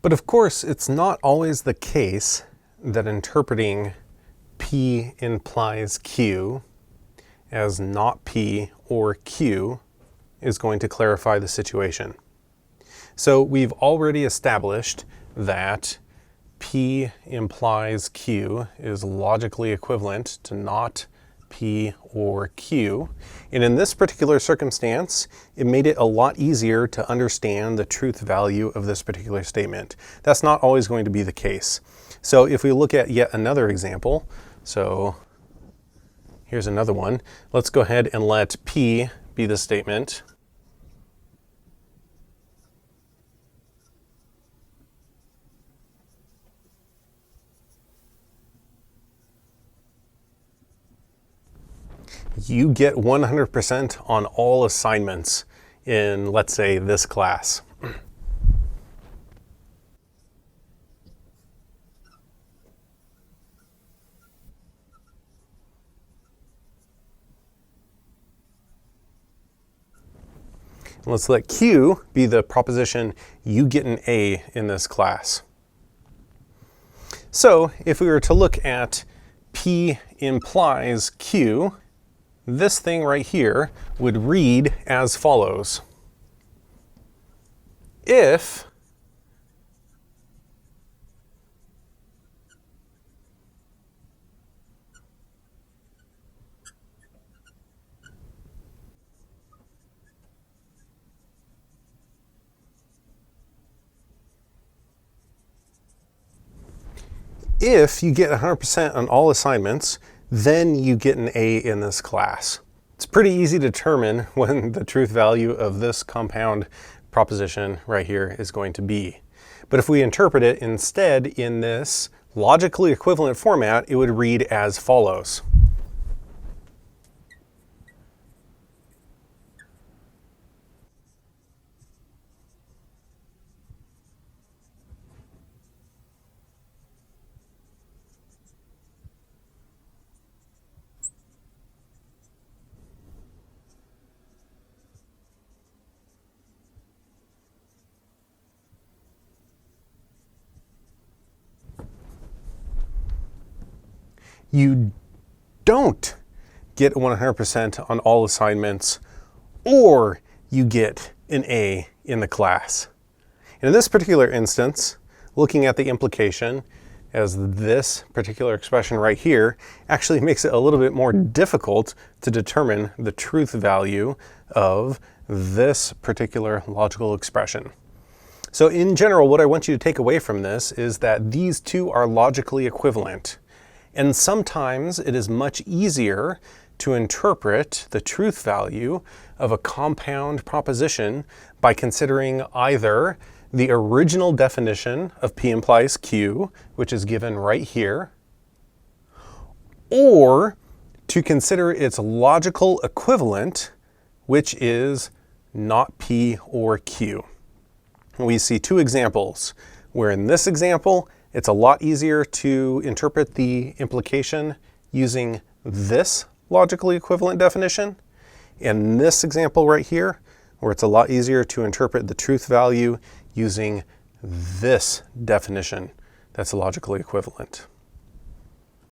But of course, it's not always the case that interpreting P implies Q as not P or Q is going to clarify the situation. So we've already established that P implies Q is logically equivalent to not P or Q. And in this particular circumstance, it made it a lot easier to understand the truth value of this particular statement. That's not always going to be the case. So if we look at yet another example, so here's another one. Let's go ahead and let P be the statement. You get 100% on all assignments in, let's say, this class. Let's let Q be the proposition you get an A in this class. So if we were to look at P implies Q, this thing right here would read as follows. If you get 100% on all assignments, then you get an A in this class. It's pretty easy to determine when the truth value of this compound proposition right here is going to be. But if we interpret it instead in this logically equivalent format, it would read as follows. You don't get 100% on all assignments, or you get an A in the class. And in this particular instance, looking at the implication as this particular expression right here actually makes it a little bit more difficult to determine the truth value of this particular logical expression. So in general, what I want you to take away from this is that these two are logically equivalent. And sometimes it is much easier to interpret the truth value of a compound proposition by considering either the original definition of P implies Q, which is given right here, or to consider its logical equivalent, which is not P or Q. We see two examples, where in this example, it's a lot easier to interpret the implication using this logically equivalent definition. In this example right here, where it's a lot easier to interpret the truth value using this definition that's logically equivalent.